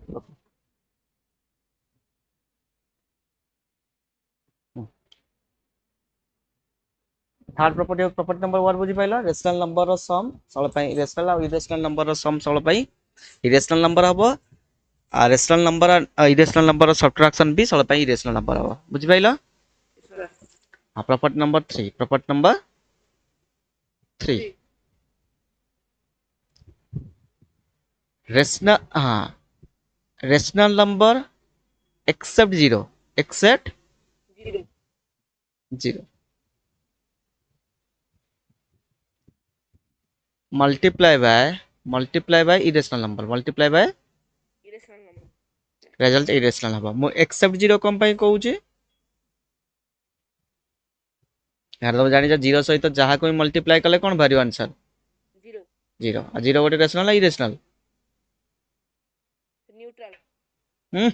Okay. Third property number 1 बुझी पाइला rational number रो सम सबले पई रेशनल और इरेशनल नंबर रो सम सबले पई इरेशनल नंबर हबो a rational number irrational number row subtraction भी सबले पई इरेशनल नंबर हबो बुझी पाइला हां प्रॉपर्टी नंबर 3 रेशनल हां rational number except 0 multiply by irrational number multiply bye result irrational हबो मु एक्सेप्ट 0 कम पई कहूची यार तुम जानी 0 सहित जहाँ कोई मल्टीप्लाई कले कौन बाहर आंसर 0 आ 0 गोटे रेशनल इरेशनल हम्म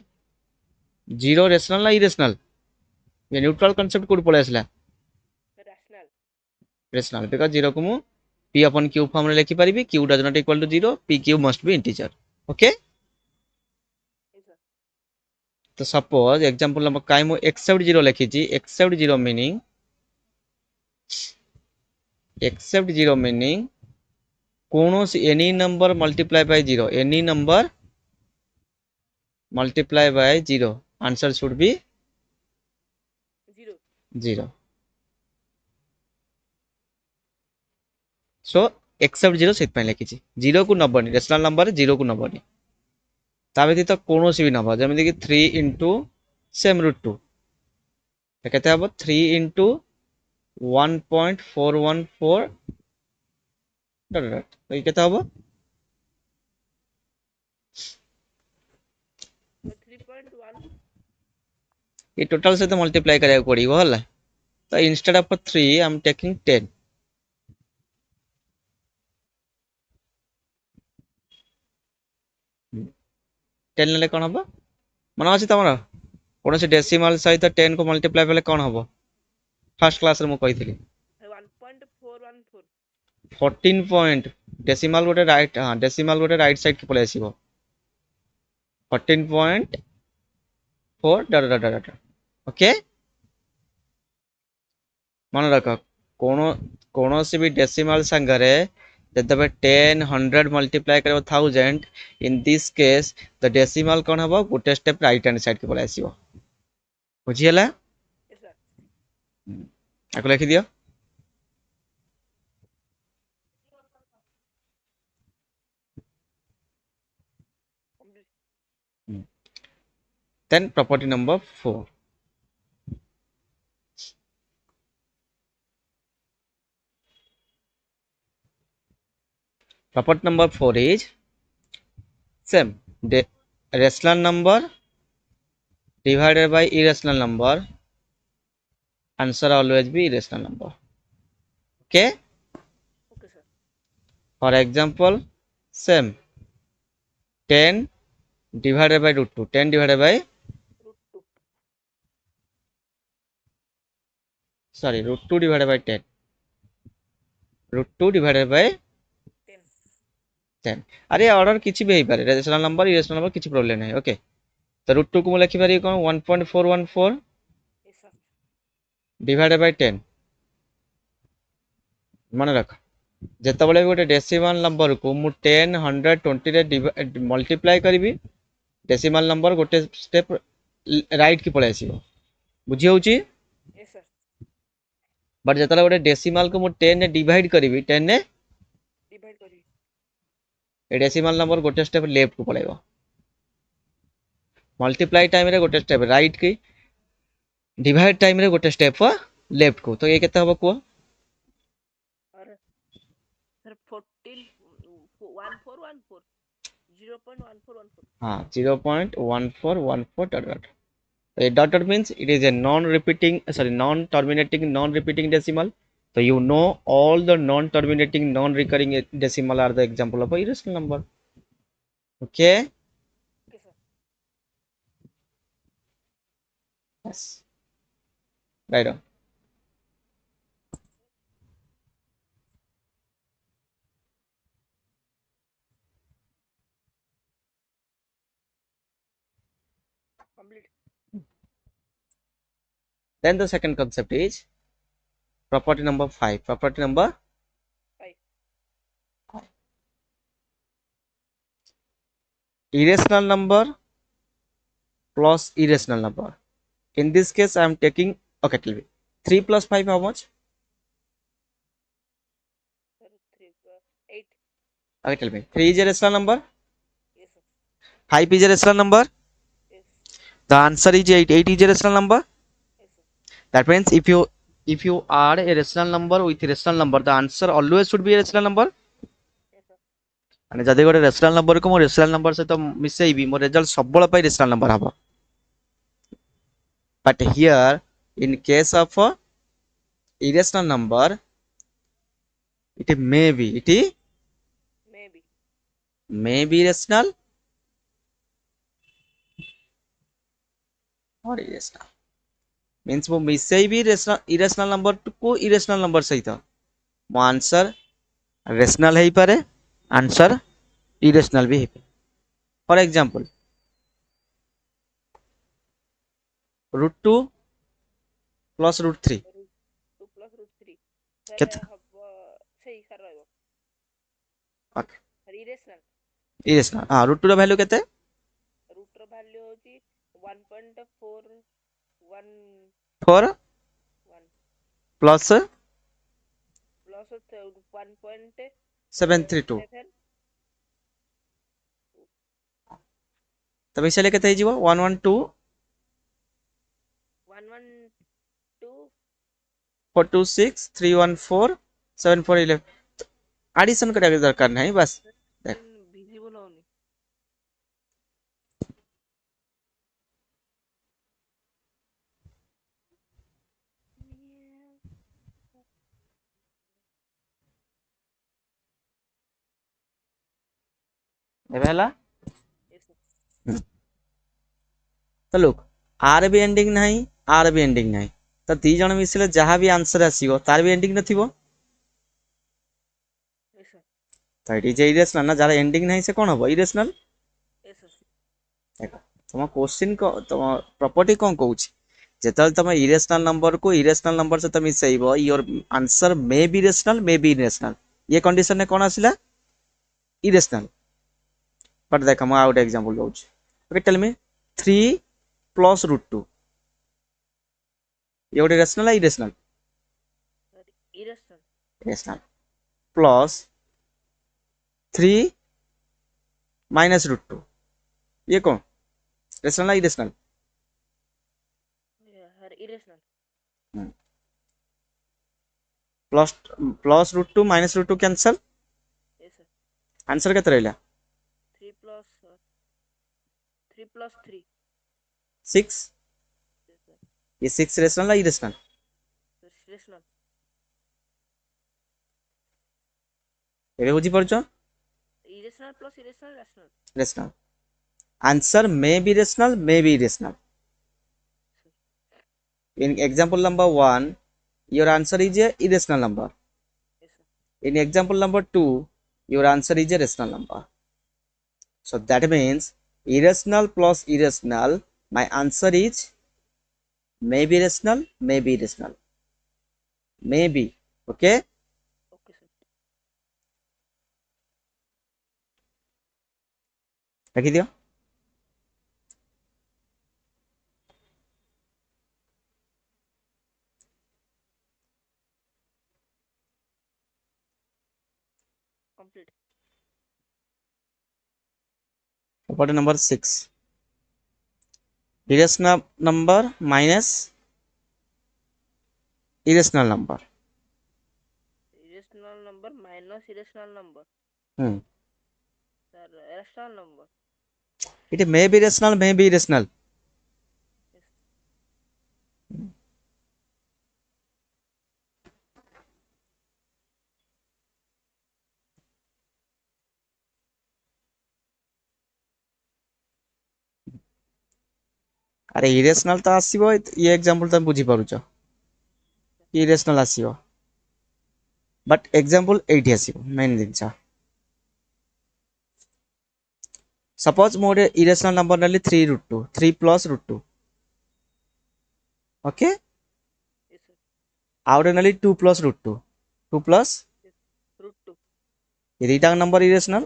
0 रेशनल ना इरेशनल ये न्यूट्रल कांसेप्ट कोड पळे आसला रेशनल बिकॉज 0 को मु p upon q फॉर्म रे लिखि परिबी q does not equal to 0 p q must be integer okay तो सपोज एग्जांपल नंबर काई मु एक्सेप्ट 0 लिखि छी एक्सेप्ट 0 मीनिंग कौनसी any number multiply by 0 any number multiply by 0 answer should be 0 so except 0 set पे लिखी 0 को नबनी rational number 0 को नबनी ता व्यतीत कौन भी नंबर जमी कि 3 इंटू सेम रूट 2 केते हम 3 इंटू 1.414 डॉट डॉट तो केते हम ये टोटल से तो मल्टीप्लाई करिया पड़िबो हला तो instead of 3 I am taking 10 10 ले कोन हम मन अछि तमरा कौन से डेसिमल सहित 10 को मल्टीप्लाई बेले कोन हम फर्स्ट क्लास रे मु कहितली 14 पॉइंट डेसिमल गोटे राइट हां डेसिमल गोटे राइट साइड के पळे आसीबो 14.4 डॉट डॉट डॉट ओके मन रख कौन भी डेसिमल संगरे जब 10 100 मल्टीप्लाई कर 1000 in this case the decimal कौन हम गोटे स्टेप राइट हैंड साइड के पळे आसीबो बुझियला आको लिखि दियो then property number 4 property number 4 is same rational number divided by irrational number answer always be irrational number okay for example same 10 divided by root 2 10 divided by sorry root 2 divided by 10 root 2 divided by 10 अरे order किसी भी हो पारे rational number irrational number किसी problem नहीं okay तो root 2 को मैं लिखि पारी कोन 1.414 डिवाइडेड बाय 10 मन रख जेतबले गोटे डेसिमल नंबर को मु 10 100 20 रे मल्टीप्लाई करी डेसिमल नंबर गोटे स्टेप राइट की पळे आसीबो बुझी होउची बट जेतले गोटे डेसिमल को मु 10 ने डिवाइड करी 10 ने ए डेसिमल नंबर गोटे स्टेप लेफ्ट को पळेबो मल्टीप्लाई टाइम रे गोटे स्टेप राइट की डिवाइड टाइम रे गोटे स्टेप लेफ्ट को तो ये केते हबो को हाँ 0.1414 डॉट डॉट तो dot dot means it is a non repeating sorry non terminating non repeating decimal so you know all the non terminating non recurring decimal are the example of a irrational number okay yes right on complete. Then the second concept is property number 5. Property number 5. irrational number plus irrational number. In this case I am taking, okay, tell me 3 plus 5 how much? Sir, 3 8. Okay, tell me 3 is a rational number, Yes sir. 5 is a rational number, Yes. the answer is 8. 8 is a rational number. Yes sir. That means if you add a rational number with a rational number, the answer always should be a rational number. Yes sir. ମାନେ ଯଦି ଗୋଟେ ରେସନାଲ ନମ୍ବରକୁ ମୁଁ ରେସନାଲ number ସହିତ ମିଶେଇବି ମୋ result ସବୁବେଳେ ପାଇଁ ରେସନାଲ number ହବ. But here in case of irrational number, it may be rational or irrational. Means ମୁଁ ମିଶେଇବି irrational number କୁ irrational number ସହିତ ମୋ ଆନ୍ସର rational ହେଇପାରେ, ଆନ୍ସର irrational ବି ହେଇପାରେ. For example, √2 plus √3 2 plus √3. Sir, କେତେ? ହବ ସେଇ ସାର ରହିବ. Okay. Irrational. irrational. √2 ର ଭ୍ୟାଲୁ କେତେ? Root ର value ହଉଛି 1.41 4 plus 732. 1.7. ତ ମିଶାଇଲେ କେତେ ହେଇଯିବ? 112 426 314 7411. ଆଡିସନ କରିବା ଦରକାର ନାହିଁ, ବାସ୍ ଦେଖ ଭିଜିବଲ ହଉନି. ଏବେ ହେଲା. Yes sir. ତ ଲୁକ୍, ଆର ବି ଏଣ୍ଡିଂ ନାହିଁ, ଆର ବି ଏଣ୍ଡିଂ ନାହିଁ, ତ ଦି ଜଣ ମିଶିଲେ ଯାହା ବି ଆନ୍ସର ଆସିବ ତାର ବି ଏଣ୍ଡିଂ ନଥିବ. Yes sir. ତ ଏଠି ଯେ ଇରେସନାଲ ନା, ଯାହାର ଏଣ୍ଡିଂ ନାହିଁ ସେ କ'ଣ ହବ? ଇରେସନାଲ. Yes sir. ଦେଖ ତମ କୋଶ୍ଚିନ୍ ତମ ପ୍ରପର୍ଟି କ'ଣ କହୁଛି? ଯେତେବେଳେ ତମେ ଇରେସନାଲ ନମ୍ବରକୁ ଇରେସନାଲ ନମ୍ବର ସହିତ ମିଶାଇବ, ୟୋର ଆନ୍ସର ମେ ବି ରେସନାଲ ମେ ବି ଇରେସନାଲ. ଇଏ କଣ୍ଡିସନରେ କ'ଣ ଆସିଲା? ଇରେସନାଲ. ବଟ୍ ଦେଖ ମୁଁ ଆଉ ଗୋଟେ ଏକ୍ସାମ୍ପଲ ଦଉଛି. Okay, tell me 3 plus √2. ये गोटे रेशनल है irrational? Irrational. Rational. Plus 3 minus √2. ये कौन? रेशनल है irrational? Irrational. Plus plus √2 minus √2 cancel. Yes sir. Answer केते रहला? 3 plus 3. 6. Yes sir. ये 6 रेशनल है इरेशनल? Irrational. एबे बुझी परछो? Irrational plus irrational rational. Rational. Answer may be rational may be irrational. In example number 1, your answer is a irrational number. Yes sir. In example number 2, your answer is a rational number. So that means irrational plus irrational, my answer is maybe rational, maybe irrational. Maybe. Okay? Okay sir. रखी दियो. Complete. Property number 6. Irrational number minus irrational number. Irrational number minus irrational number. Hmm. Sir, rational number. It may be rational, may be irrational. Yes. अरे irrational तो आसीबो, ये example तुम बुझी पारुछ. irrational आसीबो. But example 8 आसीबो मेन दिनसा. suppose more irrational number nearly 3 root 2 3 plus root 2 okay Yes, sir. out nearly 2 plus root 2 2 plus Yes. Root 2. ये दुईटा number irrational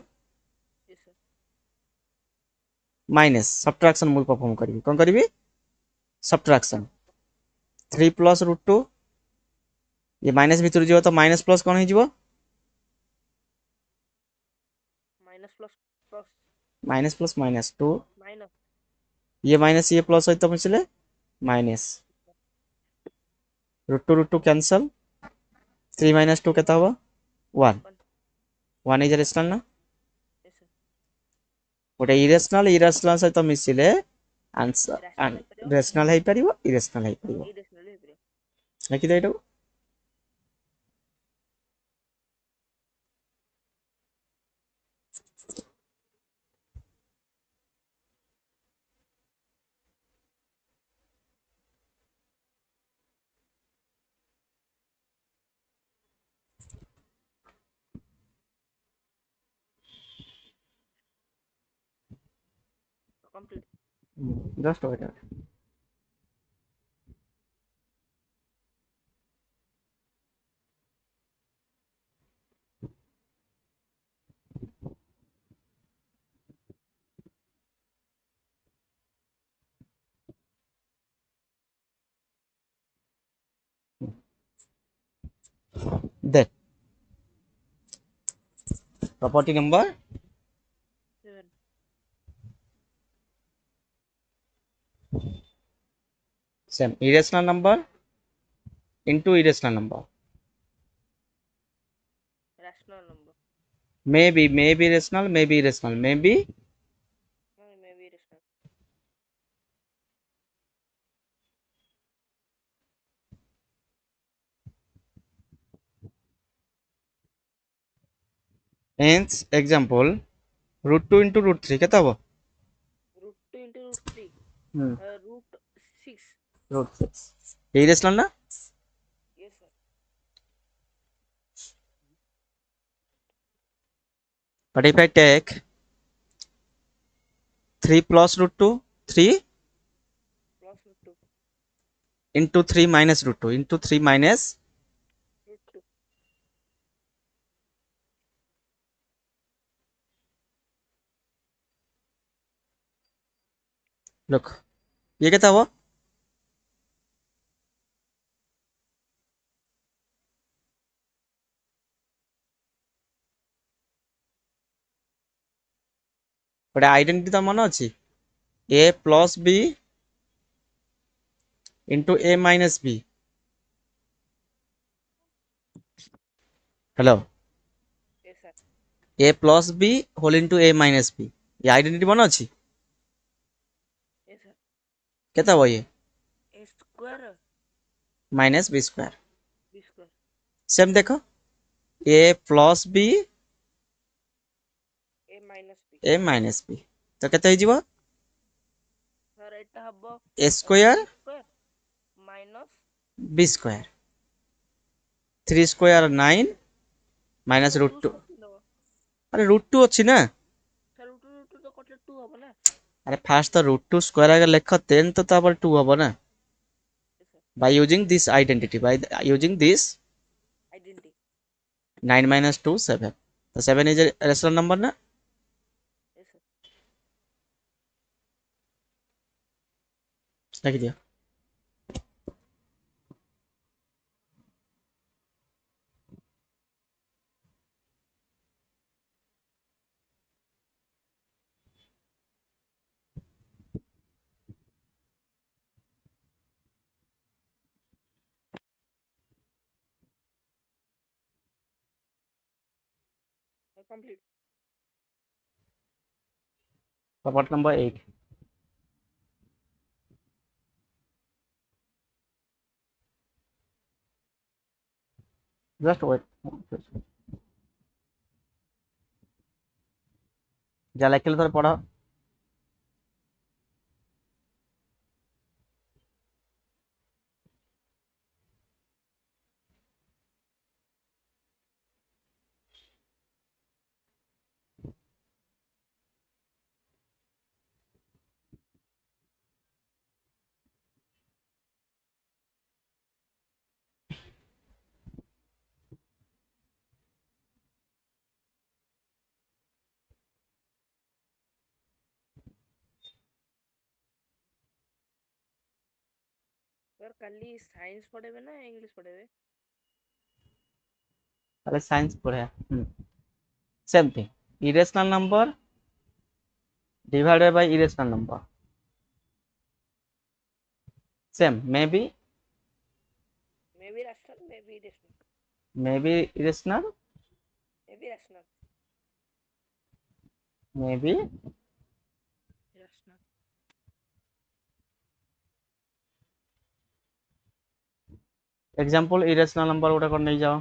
Yes, sir. minus subtraction ମୁଁ perform କରିବି କଣ କରିବି subtraction 3 plus root 2 ये माइनस भितर ଯିବ ତ माइनस प्लस कौन ହେଇଯିବ Minus plus plus minus plus minus 2 minus. ये माइनस ये प्लस सहित मिଶିଲେ minus root two cancel 3 minus 2 केता हबो 1 1. 1 इज रेशनल ना Yes, sir. गोटे इरेशनल सहित मिଶିले आंसर Rational ହେଇପାରିବ रेशनल है परिबो इरेशनल है परिबो irrational ହେଇପାରିବ। लिखि दे एटू Complete. Just wait the property number 7. Same irrational number into irrational number Rational number. maybe rational maybe irrational maybe Maybe irrational. hence example root 2 into root 3 केता हबो Root 2 into root 3. Root 6. root 6 irrational ना Yes, sir. but if I take 3 plus root 2 3 Plus root 2. into 3 minus root 2 into 3 minus Root 2. look ये केता हबो ଗୋଟେ identity ତ ମନେ ଅଛି a plus b into a minus b hello Yes, sir. a plus b whole into a minus b ये identity मने अछि Yes, sir. केता हबो ये A square minus b square B square. Same देखो a plus b A minus B. a minus b ତ କେତେ ହେଇଯିବ Sir, ଏଟା ହବ a square B square minus b square 3 square 9 minus sir root 2 2 square କେମିତି ହବ? अरे root 2 ଅଛି ନା Sir root 2 ତ କଟିଲେ 2 ହବ ନା? अरे फास्ट तो root 2 square आगे लेख then तो तापर 2 हबो ना Yes, sir. by using this identity using this Identity. 9 minus 2 7 तो 7 is a rational number ना Yes, sir. लिख दिया Complete. Property number 8 just wait जा लेखिल थोड़ा पढ़ा স্যার কালি সায়েন্স পড়াবে না ইংলিশ পড়াবে? তাহলে সায়েন্স পড়ে same thing, irrational number divided by irrational number, same, maybe maybe রাশনাল, maybe irrational, irrational, maybe রাশনাল, maybe রাশনাল। example irrational number ওটা করে নিয়ে যাও।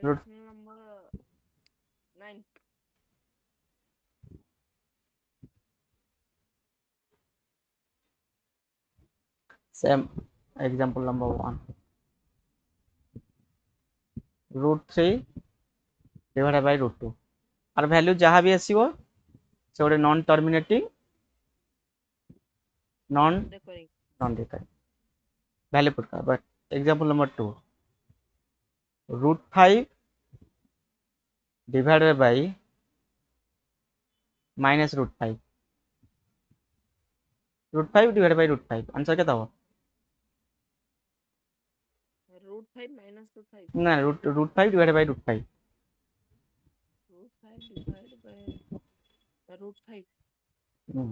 root irrational number 9। same, example number 1, root 3 divided by root 2 আর value যাহা ବି ଆସିବ ସେ ଗୋଟେ non terminating non recurring. recurring value put kar, but example number 2, root 5 divided by minus root 5, root 5 divided by root 5 answer क्या था वो? √5 minus √5। না root 5 divided by root 5, √5 divide by √5। Hmm,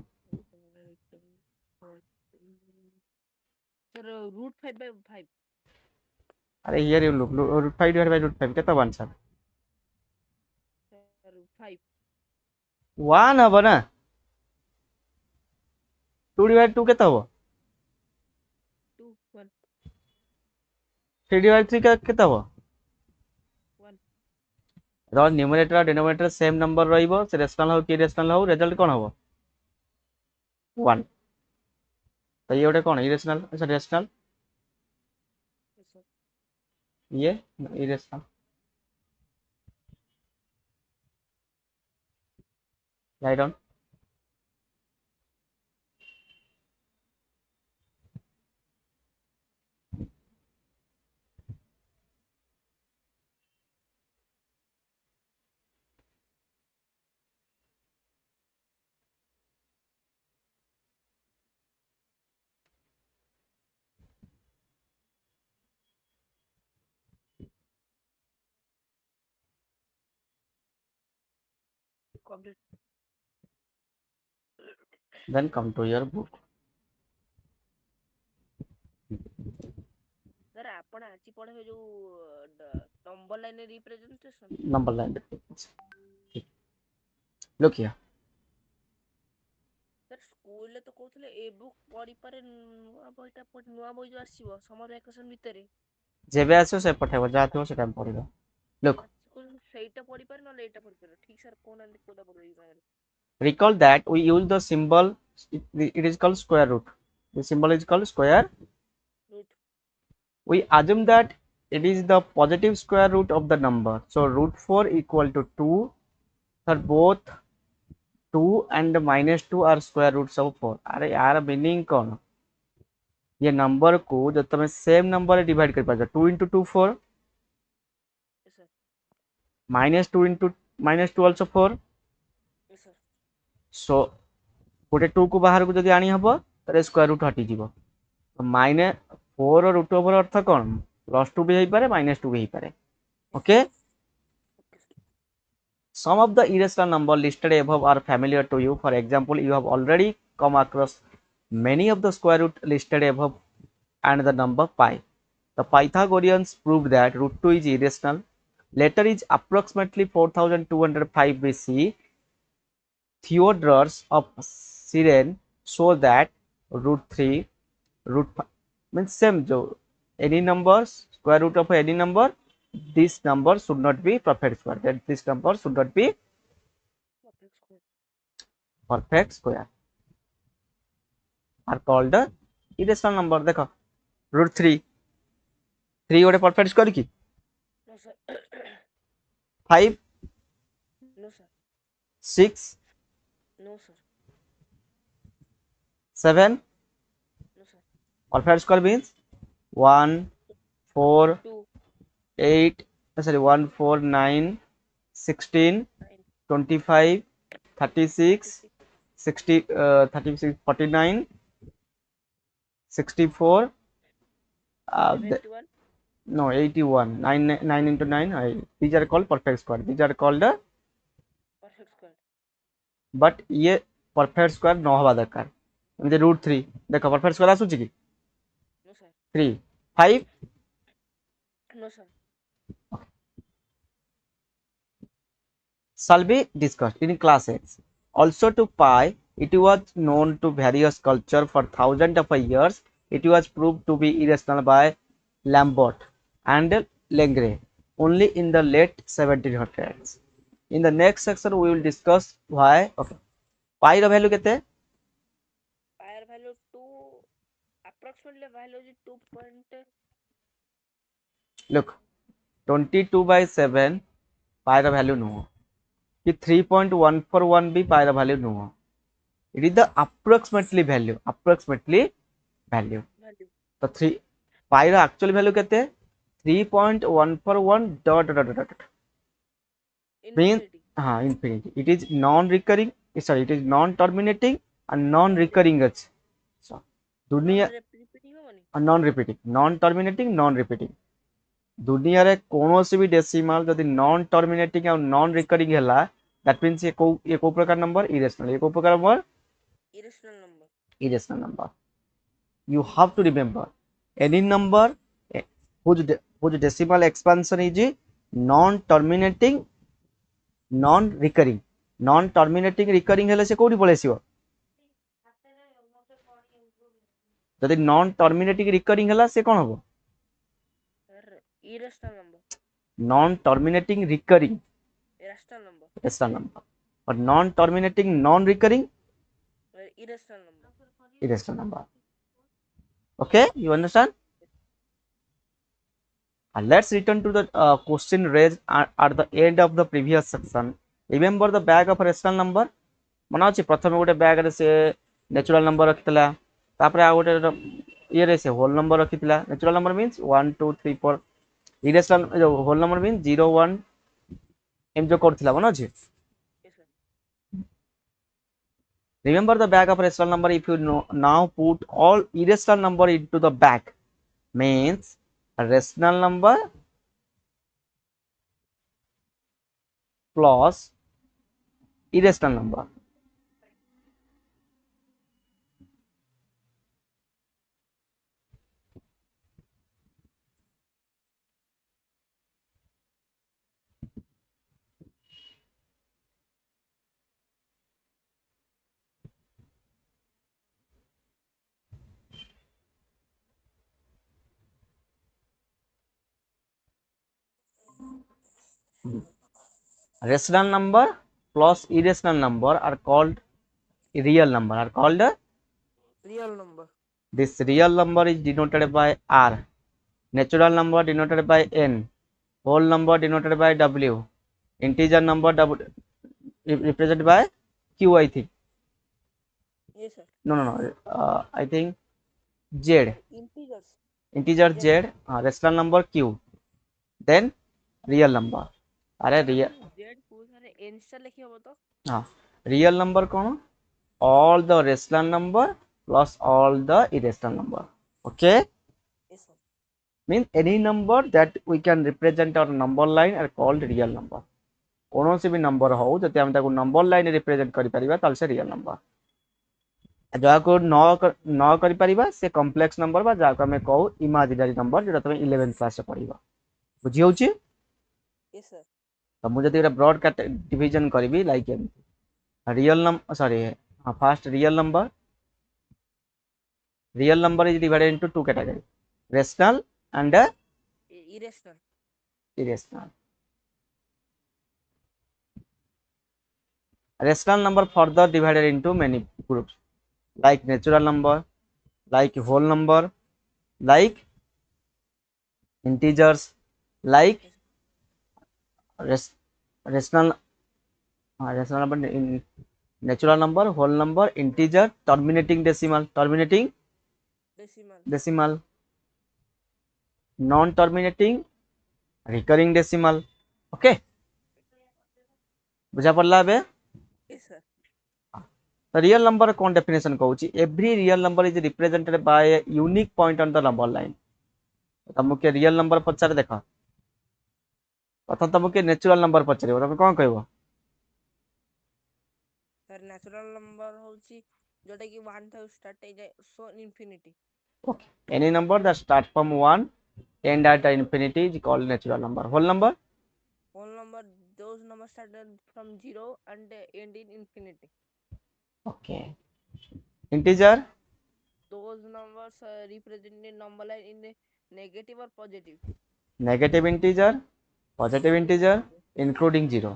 sir √5 বাই 5। अरे here you look, root 5 divided by root 5 क्या था answer? Sir 5। 1 হবো না, 2 divided 2 क्या था वो? 2 1 3 divided 3 क्या था वो? 1। ধর न्यूमरेटर और डिनोमिनेटर सेम नंबर रहिबो, से रेशनल हो कि इरेशनल हो, रिजल्ट कोन हबो? 1। तो ये गोटे कोन इरेशनल, अच्छा रेशनल, ये irrational, right on. Complete. Then come to your book, sir ଆପଣ ଆଜି ପଢ଼େଇବେ ଯୋଉ number line representation. number line, look here, sir ସ୍କୁଲରେ ତ କହୁଥିଲେ ଏ ବୁକ୍ ପଢ଼ିପାରେ, ନୂଆ ବହିଟା ନୂଆ ବହି ଯୋଉ ଆସିବ ସମର ଭ୍ୟାକେସନ ଭିତରେ जेबे आसो से पठेबो, जा थिबो सेटा पढिबो। look, ସେଇଟା ପଢ଼ିପାରେ ନହେଲେ ଏଇଟା ପଢ଼ିପାରେ। ଠିକ ସାର୍ କହୁନାହାନ୍ତି କୋଉଟା ପଢ଼ିବି ତାହେଲେ? recall that we use the symbol, it is called square root, the symbol is called square, root. we assume that it is the positive square root of the number, so root 4 equal to 2, for both 2 and minus 2 are square roots of 4। अरे यार meaning कौन, ये number को जब तुम same number divide कर पाओ, 2 into 2 4, sir minus 2 into minus 2 also 4, sir so गोटे 2 को बाहर को जदि आनी हबो तारे स्क्वायर रूट हटि जीवो, तो माइनस 4 रूट ओवर अर्थ कौन, +2 भी हेई पारे -2 भी हेई पारे। Okay, some of the irrational number listed above are familiar to you, for example you have already come across many of the square root listed above and the number pi. The Pythagoreans proved that root 2 is irrational. Later is approximately 4205 BC, Theodorus of Cyrene show that root 3 root 5 means same, jo any numbers square root of any number, this number should not be perfect square, that this number should not be perfect square, are called the irrational number। देखो root 3 गोटे perfect square की, no sir 5 no sir 6 no sir 7 no sir perfect square means 1 4 2 8 sorry 1 4 9 16 9 25 36 36 60 36 49 64, 71. no, 81, 9 into 9, these are called perfect square, these are called Perfect square. but ये perfect square न हवा दरकार एमती √3 देख perfect square आसुची कि No sir. 3 5 No sir. shall be discussed in class X. Also to pi, it was known to various culture for thousands of years. It was proved to be irrational by Lambert and Lengre only in the late 1700s. In the next section, we will discuss why. Okay, pi ର value କେତେ? Pi value 2. Approximately value is 2 point. Look, 22/7 pi ର value ନୁହଁ କି 3.141 ବି pi ର value ନୁହଁ. It is the approximately value. Value. तो 3 pi ର actual value କେତେ? 3.141 dot dot dot dot means Infinity. infinity. It is non-recurring. Sorry, it is non-terminating and non-recurring ଅଛି. So दुनिया Repeating होवनी. non-repeating, non-terminating, non-repeating. दुनियारे कौनसी भी decimal जदि non terminating और नॉन रिकरिंग हैला दैट मींस ये को प्रकार नंबर इरेशनल ये को प्रकार number Irrational number. irrational number. You have to remember any number whose decimal expansion is non-terminating, non-recurring. Non-terminating recurring ହେଲେ ସେ କୋଉଠି ପଳେଇ ଆସିବ ଯଦି non-terminating recurring ହେଲା ସେ କଣ ହବ Irrational number. non-terminating recurring Irrational number. rational number but non-terminating non-recurring Irrational number. irrational number. Okay, you understand? And let's return to the question raised at the end of the previous section. Remember the bag of rational number? मन अच्छे प्रथम गोटे bag रे से natural number रखितला तापर आ गोटे ये रे से होल नंबर रखितला नेचुरल नंबर मींस 1 2 3 4 इरेशनल जो होल नंबर मींस 0 1 एम जो करथिला मन अच्छे. Yes sir. Remember the bag of rational number. If you now put all irrational number into the bag means a rational number plus irrational number. Rational number plus irrational number are called real number. Are called Real number. this real number is denoted by R. Natural number denoted by N. Whole number denoted by W. Integer number represented by Q. I think. Yes sir. No. I think Z. Integers. Integer Z. Rational number Q. Then real number. अरे real Z को सारे n से लिखी हो तो हाँ real number कौन all the rational number plus all the irrational number. Okay, yes sir. means any number that we can represent our number line are called real number. कौन सी भी नंबर हो जब हम ताको नंबर लाइन रिप्रेजेंट करि परिबा ताल से रियल नंबर जहाँ को न करि परिबा से कॉम्प्लेक्स नंबर बा जहाँ को हमें कहू इमेजिनरी नंबर जोटा तुम 11th क्लास से पढ़िबा बुझी होची. Yes sir. तो मुझे जदि ब्रॉड डिवीजन करी like real number sorry first real number is divided into two category rational and Irrational. irrational. Rational number further divided into many groups like natural number, like whole number, like integers, like rational number in natural number, whole number, integer, terminating decimal, non-terminating, recurring decimal. Okay, बुझा पड़ला बे. Yes sir. The real number कौन definition कहूची every real number is represented by a unique point on the number line तमके real number पचारे देखा प्रथम तमके natural number पचारे तमे कौन कहबो sir natural number होची जोटा कि 1 था स्टार्ट हो जाए सो infinity okay any number that start from 1 end at infinity is called natural number whole number those numbers started from 0 and end in infinity okay integer those numbers represented number line in the negative or positive negative integer positive integer including 0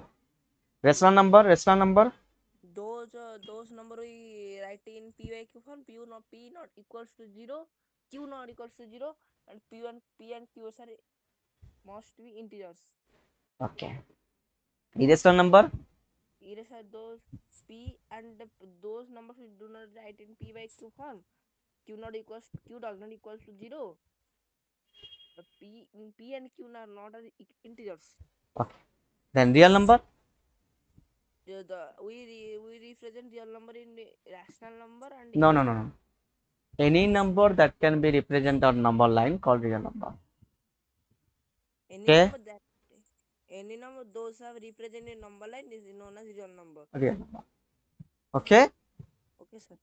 rational number those number we write in pyq form p not equals to 0 q not equals to 0 and p and q are must be integers okay irrational number erase those p and those numbers we do not write in p by q form q does not equals to 0 the p and q are not as integers okay then real number we represent real number in rational number and no any number that can be represented on number line called real number okay any number those have represented number line is known as real number real number okay sir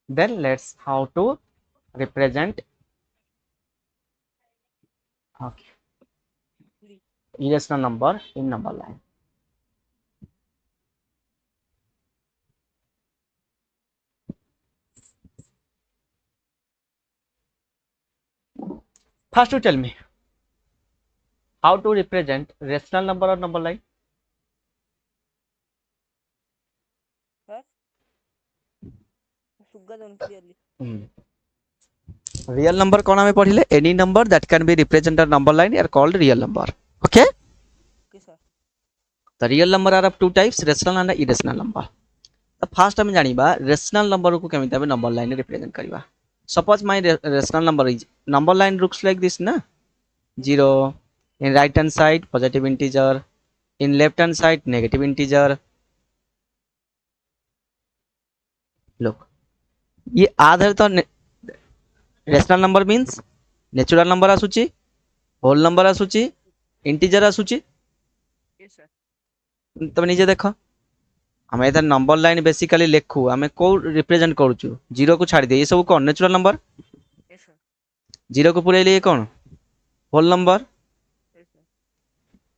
then let's how to represent okay irrational number in number line first you tell me how to represent rational number or number line sir sugadhan clearly real number कौन हमें पढ़िले any number that can be represented on number line are called real number okay sir the real number are of two types rational and irrational number the first हम जानिबा rational number को केमिति हम number line represent करिबा suppose my rational number is number line looks like this na 0 in right hand side positive integer in left hand side negative integer look ये आधार तो rational number means natural number आसुची whole number आसुची integer आसुची yes sir तब निजे देखो आम एथर number line basically लिखू आम कौ रिप्रेजेंट करूँ 0 को छाड़ दिए ये सब कौन नेचुरल नंबर yes sir 0 को पूरे लिए कौन होल नंबर yes sir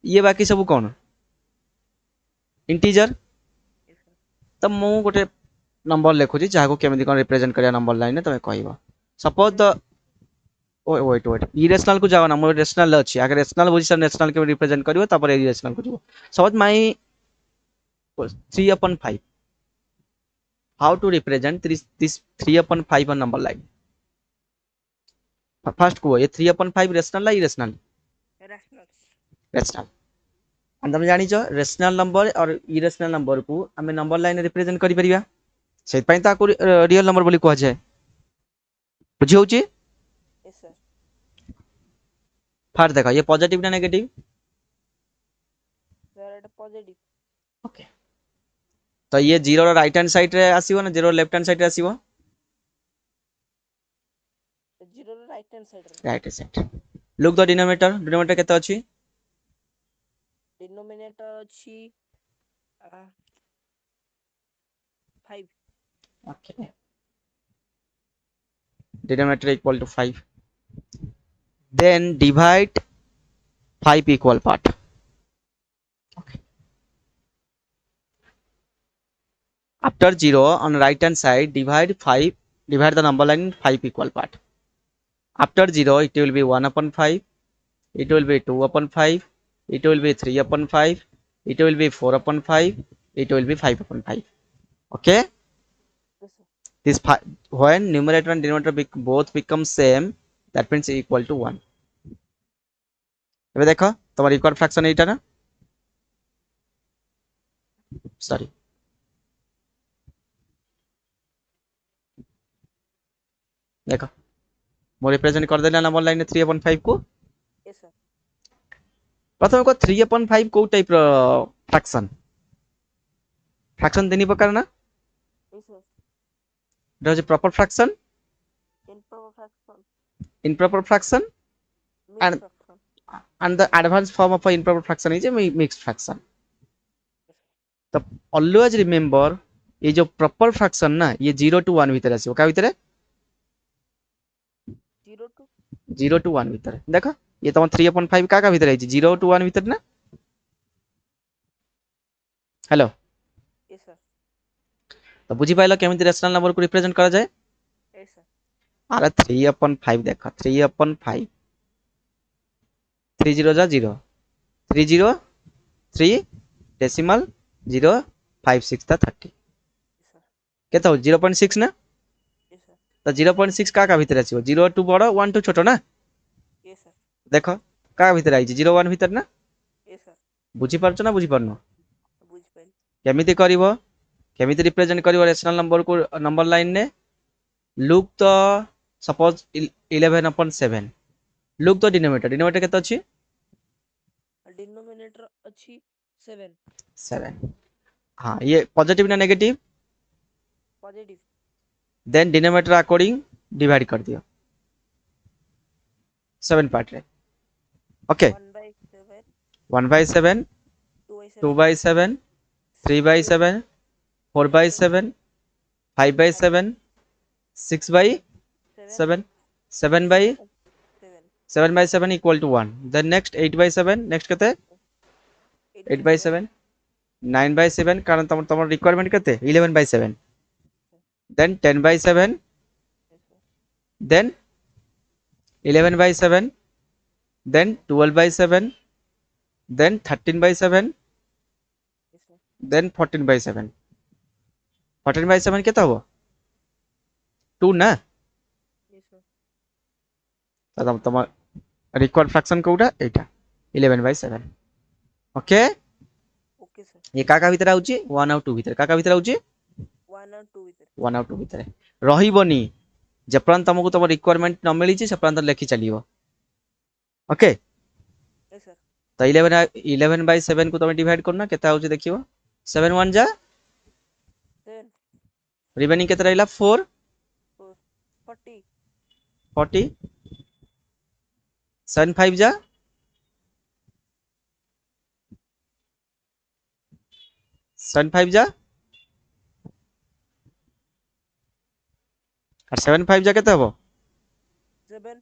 ये बाकी सब कौन इंटीजर yes sir तब मु गोटे नंबर लिखुची जहाँ को केमिति कौन रिप्रेजेंट करिया नंबर लाइन में तमे कहबो सपोज द वेट इरेशनल को जाओ ना मोर रेशनल अछि अगर रेशनल पोजीशन रेशनल के रिप्रेजेंट करियो तब इरेशनल को जो suppose my 3/5 how to represent this 3/5 on number line first को ये 3/5 रेशनल ला इरेशनल रेशनल and तुम जानि छ रेशनल नंबर और इरेशनल नंबर को हमें नंबर लाइन रिप्रेजेंट करि परिबा से पई ताको रियल नंबर बोली कहै छै बुझी होची yes sir फार देखा ये पॉजिटिव ना negative sir it positive okay तो ये 0 रो राइट हैंड साइड रे आसीबो ना 0 लेफ्ट हैंड साइड रे आसीबो 0 right hand side right hand side look the denominator केते अछि denominator अछि 5 okay denominator equal to 5 then divide 5 equal part okay after 0 on right hand side divide the number line in 5 equal part after 0 it will be 1/5 it will be 2/5 it will be 3/5 it will be 4/5 it will be 5/5 okay yes sir this when numerator and denominator both become same that means equal to 1 एबे देखो तुम्हारा equal fraction एटा ना sorry देखो मो represent कर देला number line 3/5 को yes sir प्रथम को 3/5 को टाइप रो फ्रैक्शन ফ্র্যাকশন তিন প্রকার না, Yes, sir. এটা হচ্ছে proper fraction, Improper fraction. Improper fraction, Mixed fraction. and the advanced form of improper fraction is a mixed fraction. तो always remember ये जो proper fraction ना ये 0 to 1 भीतर आसीबो का भीतर 0 to 0 to 1 भीतर देखो ये तम 3/5 का भीतर आइछि 0 to 1 भीतर ना हेलो yes, sir. तो बुझी पाइलो केमिति रेशनल नंबर को रिप्रेजेंट करा जाए Yes, sir. अरे 3/5 देखो 3/5 3 0 जा 0 3 0 3 डेसिमल 0 5 6 ता 30 Yes, sir. केता हो 0.6 ना Yes, sir. तो 0.6 का भीतर आसीबो 0 टू बड़ 1 टू छोट ना Yes, sir. देखो का भीतर आइछि 0 1 भीतर ना Yes, sir. बुझी पारछो ना बुझी पारनो बुझ पाइल केमिति करिवो केमिति रिप्रेजेंट करिवो रेशनल नंबर को नंबर लाइन ने लुक तो सपोज 11/7 लुक तो डिनोमिनेटर केते अछि डिनोमिनेटर अच्छी 7 7 हां ये पॉजिटिव ना negative positive than denominator according divide कर दियो 7 पार्ट रे okay 1/7 1/7 2/7 2/7 3/7 4/7 5/7 6/7 7/7 7/7 equal to 1 then next 8/7 next केते 8/7 9/7 कारण तमर रिक्वायरमेंट केते 11/7 then 10/7 then 11/7 then 12/7 then 13/7 then 14/7 14/7 केते हबो 2 ना तम तमर रिक्वायर्ड फ्रैक्शन कोटा एटा 11/7 ओके ओके सर ये का भीतर आउची 1 और 2 भीतर का भीतर आउची 1 और 2 भीतर 1 और 2 भीतर रहिबनी जेपर्यंत तुमको तुम रिक्वायरमेंट न मिली सेपर्यंत लेखि चलियो ओके यस सर तो 11/7 को तुम डिवाइड करना केता आउची देखियो 7 1 जा 7 रिमेनिंग केता रहला 4 40 40 7 5 जा 7 5 जा और 7 5 जा केता हबो 7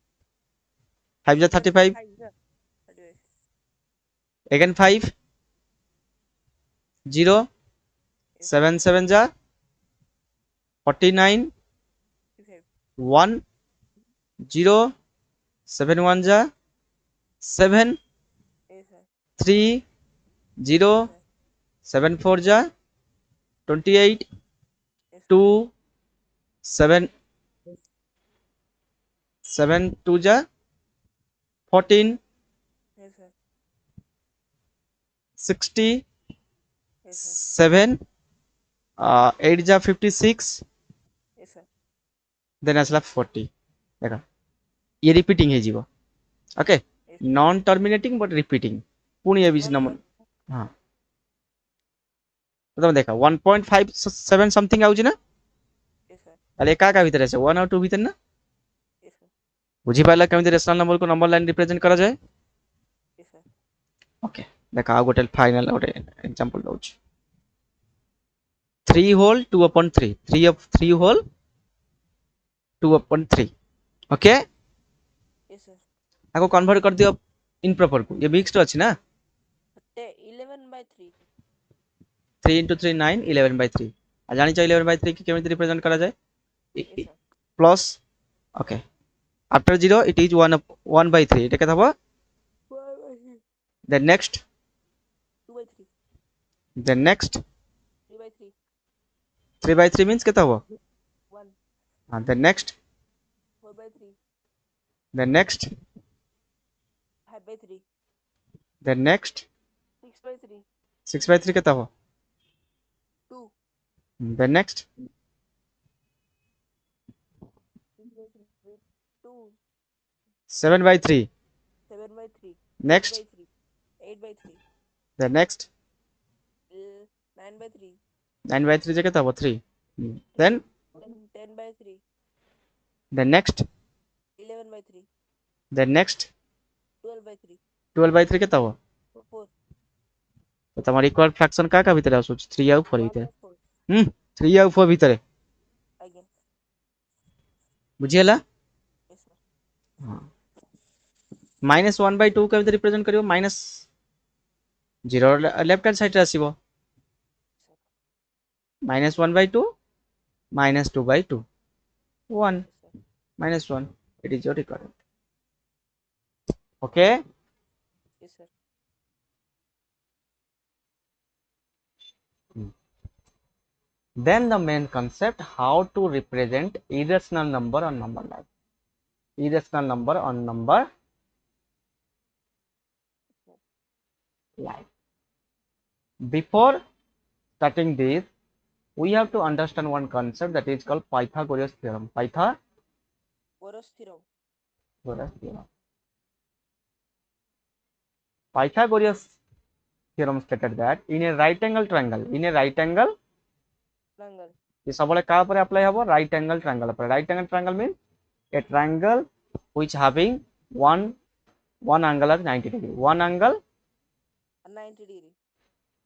5 जा 35 again 5 0 7 7 जा 49 1 0 7 1 जा 7 3 0 7 4 जा 28 2 7 7 2 जा 14 60 7 8 जा 56 देन आसला 40 देखो ये रिपीटिंग है जीवो okay non terminating but repeating पुणी ए बीच नंबर हां तो तुम देखो 1.57 समथिंग आउची ना ताले का भीतर আছে 1 और 2 भीतर ना बुझी पाला केमिति रेशनल नंबर को नंबर लाइन रिप्रेजेंट करा जाए ओके देखा आ गोटे फाइनल गोटे एग्जांपल दउची 3 होल 2/3 3 of 3 होल 2/3 ओके आको कन्वर्ट कर दियो इम्प्रॉपर को ये मिक्स्ड अछि ना 11/3 3 into 3 9 11/3 आ जानि छ 11/3 की केमिति रिप्रेजेंट करा जाए plus okay after 0 it is 1/3 এটা কেতে হবে then next 2/3 then next 3/3 3/3 means কেতে হবে 1 and then next 4/3 then next 5/3 then next 6/3 6/3 কেতে হবে 2 then next 2 7/3 7/3 next 8/3 then next 9/3 9 by 3 जे केते हबो 3 then 10 by 3, then next 11 by 3, then next 12 by 3, 12 by 3 केते हबो 4, तो तमार इक्वल फ्रैक्शन का भितर आसुच 3 आउ 4 1 भितर by 4. 3 आउ 4 भितर Again. बुझियला Yes, sir. हां -1/2 के भितर रिप्रेजेंट करियो -0 लेफ्ट हैंड साइड रे आसीबो Sir. -1/2 -2/2 1 Yes, sir. -1 it is your recurrent okay Yes, sir. then the main concept how to represent irrational number on number line irrational number on number line before starting this we have to understand one concept that is called Pythagoras theorem Chorus theorem. theorem Pythagoras theorem stated that in a right angle triangle Triangle. ये सबले का ऊपर apply हबो right angle triangle पर right angle triangle means a triangle which having one angle at 90 degree one angle 90 degree.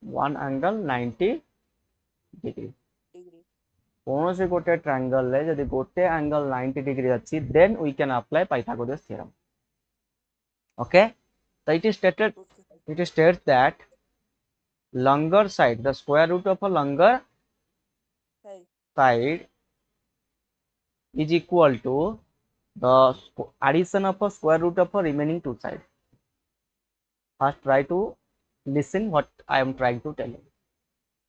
90 degree Degree. कौन गोटे triangle रे जदि गोटे एंगल 90 डिग्री अच्छी then we can apply Pythagoras theorem okay so Okay. it states that longer side the square root of a longer Side. side is equal to the addition of a square root of a remaining two side first try to listen what I am trying to tell you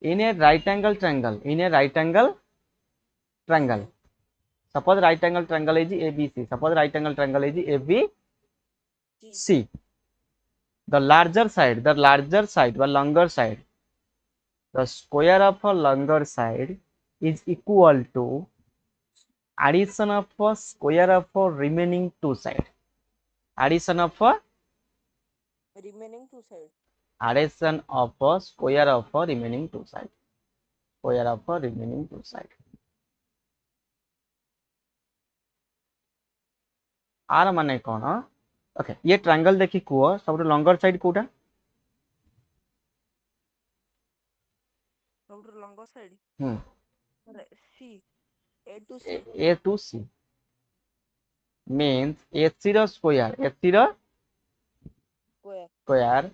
in a right angle triangle suppose right angle triangle is ABC suppose right angle triangle is ABC G. the longer side the longer side the square of a longer side is equal to addition of a square of a remaining two side addition of a Remaining two sides. addition of a square of a remaining two side square of a remaining two side आर माने कौन okay ये triangle देखि कुओ सब longer side कोटा Longer side. Hmm C. A to C. A to C means AC रो square AC रो Square. स्क्वायर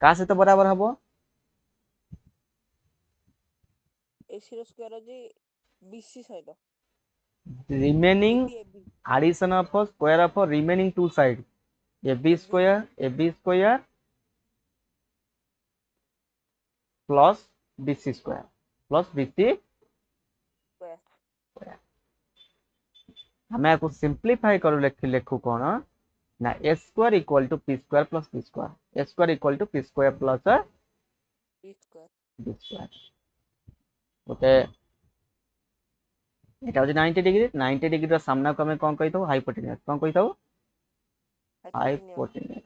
का से तो बराबर हबो AC रो square होजी BC side. remaining AB. addition of a square of a remaining two side AB square plus BC square plus BC Square. हमें आपको सिंप्लीफाई करू लिखू कौन ना A square equal to P square plus B square A square equal to P square plus B square. B square गोटे এটা হচ্ছে 90 degree 90 ডিগ্রির সামনাକୁ ଆମେ କଣ କହିଥାଉ ହାଇପୋଟେନିୟସ୍ କଣ କହିଥାଉ hypotenuse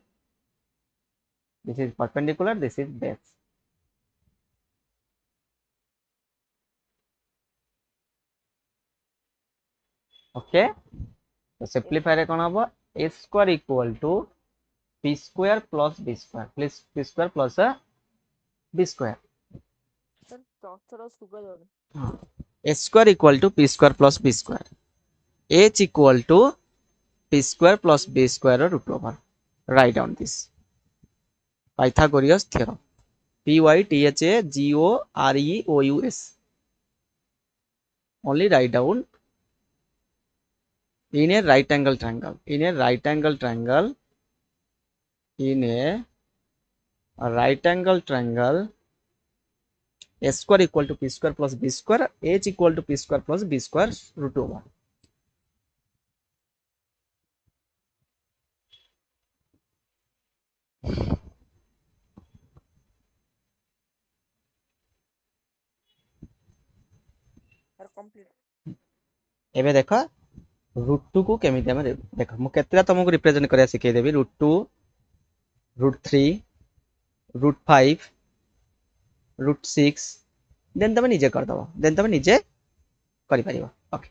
this is perpendicular this is base okay तो सिंप्लीफाई रे कौन हबो a square equal to p square plus b square please p square plus b square Sir, चौथरा सुगा जाने. a square equal to p square plus b square h equal to p square plus b square root over write down this Pythagoras theorem Pythagorous only write down in a right angle triangle in a right angle triangle in a right angle triangle a square equal to p square plus b square h equal to p square plus b square root over Sir, complete. एबे देखो root two को केमिति हम देखो मु केतरा तुमको represent करिया सिखै देबी root two root three root five root six then तुम निजे करदब देन तुम निजे कर पार ओके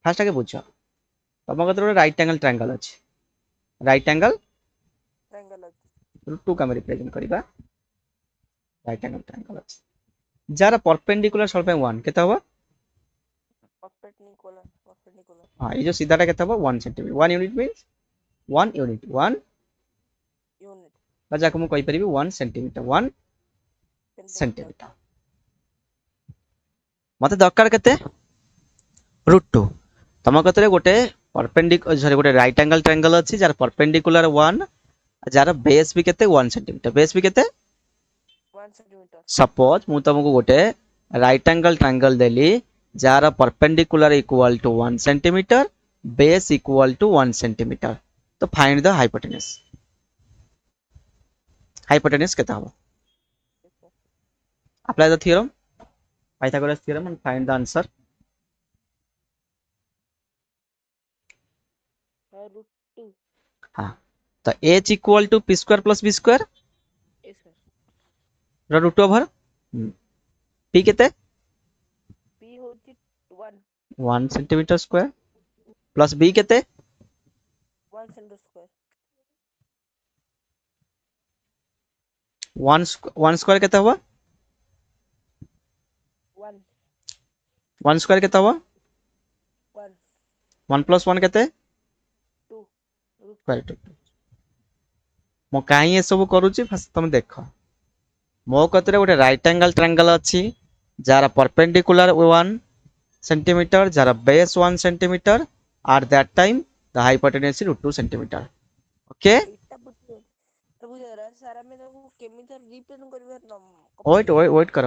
फास्ट आगे बुझ तुम कत रईट एंगल ट्रायंगल अच्छी रईट एंगल ट्रायंगल अछि रूट टू कम रिप्रेजेंट करवा रईट एंगल ट्रायंगल अच्छी जार परपेंडिकुलर सल्व 1 केते हबो परपेंडिकुलर हाँ ये जो सीधाटा केते हबो 1 centimetre 1 unit means 1 unit 1 unit जाको मु कहि परिबी 1 सेंटीमीटर 1 सेंटीमीटर सेंटीमीटर मते दरकार केते रूट टू तुम कतरे गोटे परपेंडिकुलर सॉरी गोटे राइट एंगल ट्रायंगल अच्छी जार परपेंडिकुलर 1 जार बेस भी केते 1 सेंटीमीटर बेस भी केते 1 सेंटीमीटर सपोज मु तुमको गोटे राइट एंगल ट्रायंगल देली जार perpendicular equal to 1 centimetre base equal to 1 centimetre तो फाइंड द हाइपोटेनस केते हबो apply the theorem Pythagoras theorem and find the answer root 2 हाँ तो h equal to P square plus B square ए sir root over p केते p होची 1 1 centimetre square plus b केते 1 centimetre square 1 square केते हबो 1 1 स्क्वायर केते हबो 1 1 प्लस 1 केते 2 रूट 2 स्क्वायर रूट मो काहे ये सब करूची फर्स्ट तुम देखो मो कतरे गोटे राइट एंगल ट्रायंगल अच्छी जार परपेंडिकुलर 1 सेंटीमीटर जार base 1 centimetre at that time the hypotenuse is root 2 centimeter okay ଏଇଟା ବୁଝିବେ ତ ବୁଝିବାର ସାର୍ ଆମେ ତାକୁ କେମିତି ରିପ୍ରେଜେଣ୍ଟ କରିବା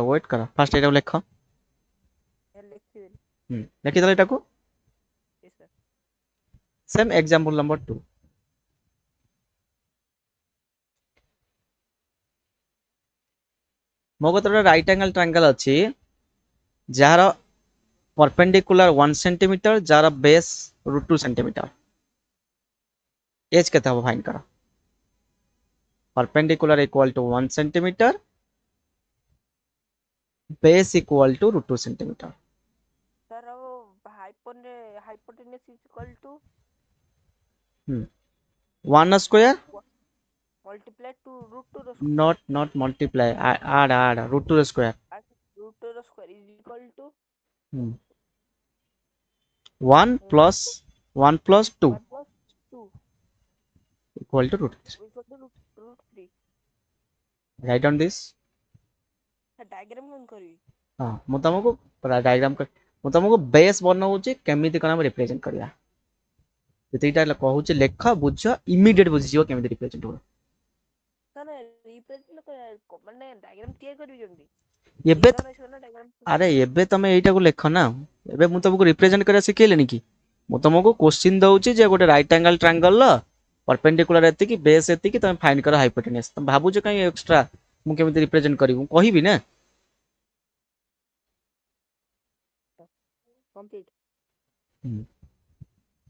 wait करो फास्ट एटा लिख ଲେଖିବେ लिखि दले एटाको ଏ ସାର୍ सेम एग्जांपल नंबर 2 मो कतरे राइट एंगल ट्रायंगल अच्छी जार परपेंडिकुलर 1 सेंटीमीटर जार बेस root 2 सेंटीमीटर एज केते हबो फाइंड करो perpendicular equal to 1 centimetre base equal to root 2 centimetre sir अब hypotenuse is equal to 1 square multiply two root 2 the square not multiply add root 2 square root 2 the square is equal to 1 plus 1 plus 2 1 plus 2 equal to root 3 equal to root 3 write down this diagram कौन करी हाँ मु तुमको diagram कर मु तुमको base बनाऊची केमिति कोन हम रिप्रेजेंट करिया जतिटा कहूची लेख बुझ इमीडिएट बुझियो केमिति रिप्रेजेंट हो ना रिप्रेजेंट माने डायग्राम तैयार करी जंदी एबे डायग्राम अरे एबे तमे एइटा को लेख ना एबे मु तुमको रिप्रेजेंट करिया सिखेलेनी कि मु तुमको क्वेश्चन दउची जे गोटे राइट एंगल ट्रायंगल ल परपेंडिकुलर एति कि बेस एति कि तमे फाइंड करो हाइपोटेनस तुम भाबुछ काई एक्स्ट्रा मु केमिति रिप्रेजेंट करिवु कहिबि ना complete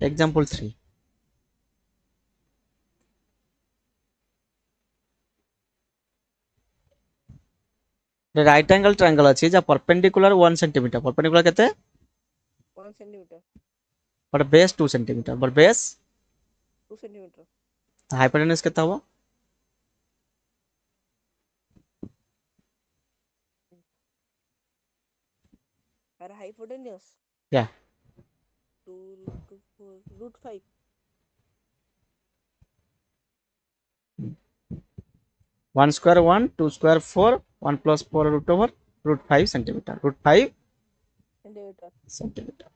example 3 right angle triangle अछि जा परपेंडिकुलर 1 सेंटीमीटर परपेंडिकुलर केते 1 centimetre but base 2 centimetre but base 2 centimetre hypotenuse केते हबो और हाइपोटेनस या 2 root 4 root 5 1 square 1 2 square 4 1 plus 4 root over root 5 centimeter root 5 centimetre centimeter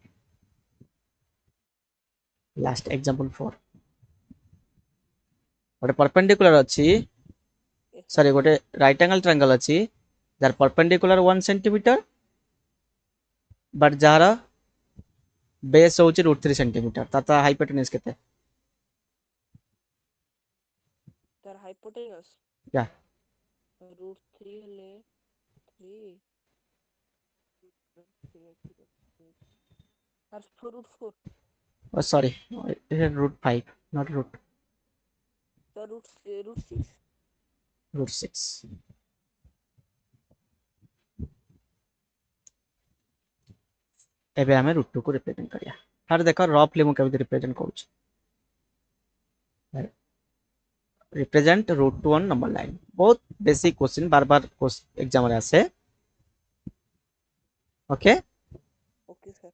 last example 4 गोटे perpendicular अच्छी sorry गोटे राइट एंगल ट्रायंगल अच्छी जार perpendicular 1 centimetre but jar base होची root 3 सेंटीमीटर ताता हाइपोटेनस केते तार हाइपोटेनस या रूट 3 ले 3 और 4 root 4 oh sorry it is root 5 not तो रूट 6 root 6 एबे हमें रूट 2 को रिप्रेजेंट करिया हर देखो रफली मु केबे रिप्रेजेंट करूछ represent root 2 on number line बहुत बेसिक क्वेश्चन बार बार एग्जाम रे आसे ओके ओके सर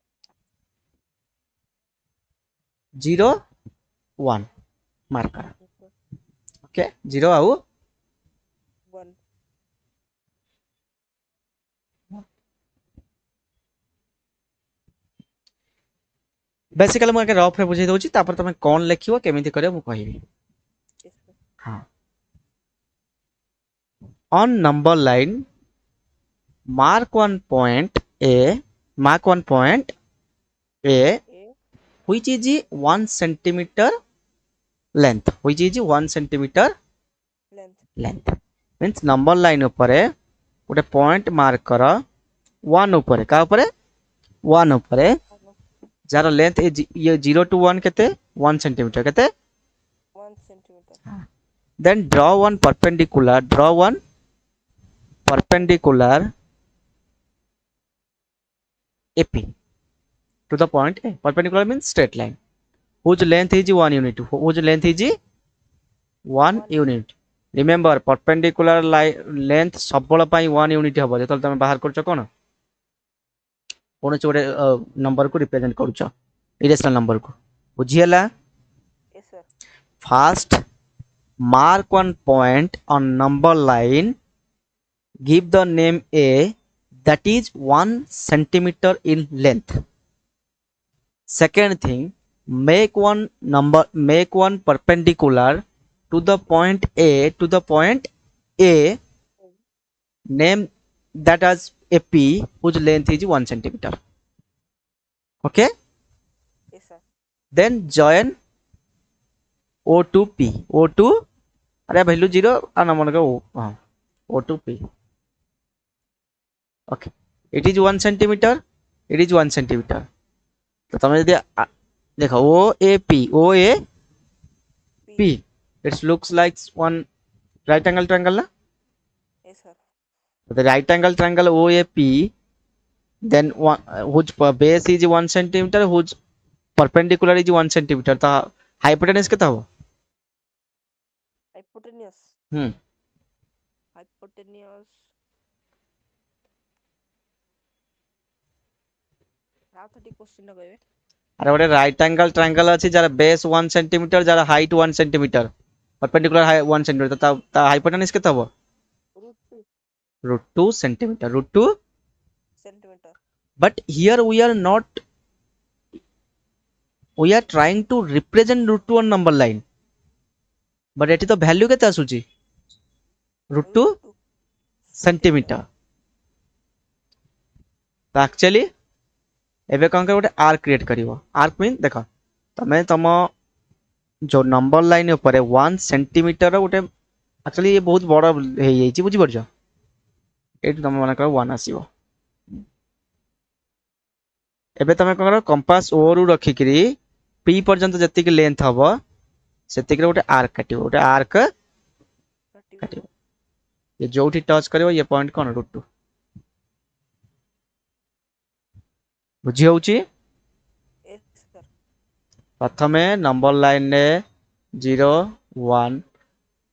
0 1 मार्क करा yes sir ओके 0 आउ 1 बेसिकली मु आगे रफ रे बुझाई दउची तापर तमे कोन लिखिबो केमिति करियो मु कहिबी yes sir हां on number line mark one point a mark one point a a which is 1 centimeter length which is 1 centimeter length length means number line upare गोटे पॉइंट मार्क कर 1 ऊपर का ऊपर 1 ऊपर Hello. जार लेंथ ये 0 to 1 केते 1 centimetre केते 1 centimeter then draw one perpendicular AP to the point A. Perpendicular means straight line whose length is 1 unit whose length is 1 unit remember perpendicular length सबबळ ପାଇଁ 1 unit हबो जेतल तमे बाहर करछ कोन कोन छोटे number को रिप्रेजेंट करछ इरेशनल नंबर को बुझियला yes sir first mark one point on number line give the name A that is 1 centimeter in length second thing make one perpendicular to the point A name that as AP whose length is 1 centimeter okay yes sir then join O to P O to अरे value 0 and मन का O to P okay it is 1 centimeter it is 1 centimeter तो तमे यदि देखो O A P it looks like one right angle triangle ना yes sir the right angle triangle OAP then one, whose base is 1 centimeter whose perpendicular is 1 centimeter तो hypotenuse कितना हो hypotenuse हम्म hypotenuse now 30 question ना कहबे अरे गोटे right angle triangle अछि jar base 1 centimetre jar height 1 centimetre perpendicular 1 centimetre ता hypotenuse केते हो root 2 √2 centimetre √2 centimeter but here we are trying to represent √2 on number line but एठी तो वैल्यू केते आसुची √2 सेंटीमीटर तो एक्चुअली एबे कौन कर गोटे आर्क क्रिएट करिवो आर्क मीन देखो तमे तम जो नंबर लाइन ऊपर 1 सेंटीमीटर गोटे एक्चुअली ये बहुत बड़ हे जाईची बुझी परछो एठी तम माने कर 1 आसीबो एबे तमे ककर कंपास ओ रु रखी करी पी पर्यंत जति के लेंथ हबो सेति के गोटे आर्क काटिबो गोटे आर्क काटिबो ये जोठी टच करिवो ये पॉइंट कोन √2 बुझी होउची yes sir प्रथमे नंबर लाइन ने 0 1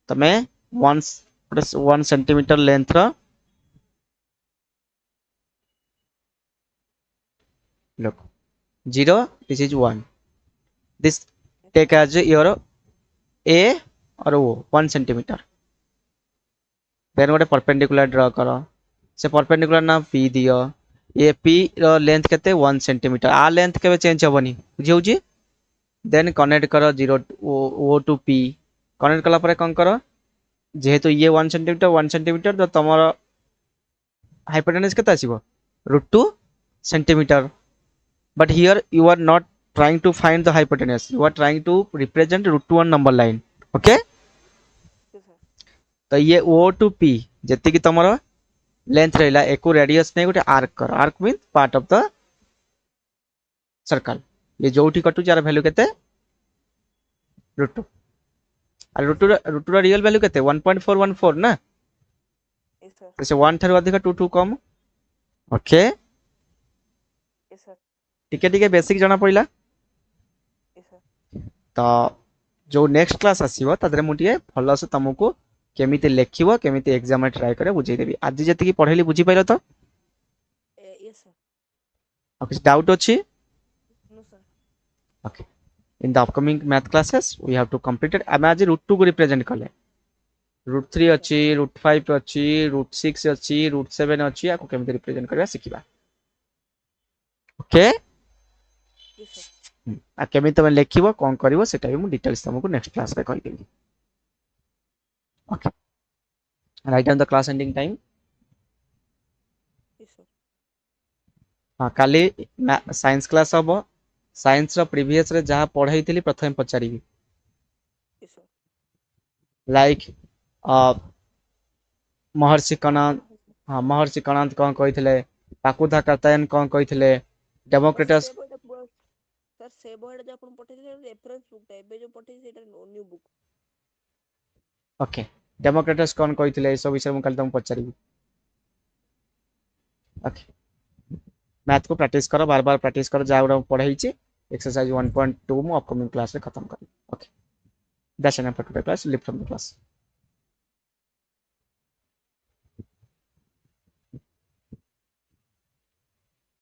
तमे 1 सेंटीमीटर लेंथ रो look 0 this is 1 this take as your A और O 1 सेंटीमीटर देन गोटे परपेंडिकुलर ड्रा करो से परपेंडिकुलर ना P दियो ए P रो लेंथ केते 1 सेंटीमीटर आ लेंथ केबे चेंज होबनी बुझी होउची देन कनेक्ट करो 0 O to P कनेक्ट कला परे कोन करो जेहेतु ये 1 सेंटीमीटर तो तमरो हाइपोटेनस केते आसीबो √2 centimetre but here you are not trying to find the hypotenuse you are trying to represent √2 on number line okay yes sir तो ये O to P जति की तमरो लेंथ रहला एको रेडियस नै गोटे आर्क कर arc mean part of the circle ये जोठी कटु जार वैल्यू केते √2 और √2 रा रियल वैल्यू केते 1.414 ना yes sir तो से 1 थारु अधिक 2 कम ओके yes sir टिके टिके बेसिक जଣା पड़िला Yes, sir. तो जो नेक्स्ट क्लास आसीबो तादरे मु टिके भलो से तुमको केमिति लेखिबो केमिति एग्जाम में ट्राई करे बुझेई देबी आज जति पढ़ेली बुझी पाइलो तो Yes, sir. और कुछ डाउट अछि No, sir. Okay in the upcoming math classes we have to completed आम आज रूट 2 को रिप्रेजेंट कले रूट 3 Yes, sir. अच्छी रूट 5 अच्छी रूट 6 अच्छी रूट 7 अच्छी आपको केमिति रिप्रेजेंट करबा सिखिबा ओके Yes, sir. आ केमिति तमे लेखिबो कोन करिवो सेटा भी मु डिटेल्स तुमको नेक्स्ट क्लास रे कहि देबी okay write down the class ending time Yes, sir. हाँ काली साइंस क्लास हम साइंस रो प्रीवियस रे जहाँ पढ़ाई थी प्रथम पचारि Yes, sir. लाइक महर्षि कणाद हाँ महर्षि कणाद कौन कही पाकुधा कात्यायन कौन कही डेमोक्रेटस सर से बॉयड जो अपन पठेइ रेफरेंस बुक टा एबे जो पठेइ सेटा न्यू बुक ओके डेमोक्रेटस कौन कही सब विषय मुझे तुमको पचारि ओके मैथ को प्रैक्टिस करो बार बार प्रैक्टिस करो जहाँ गुड़ा पढ़ाई एक्सरसाइज 1.2 मु अपकमिंग क्लास रे खत्म कर okay that's enough for today class live from the class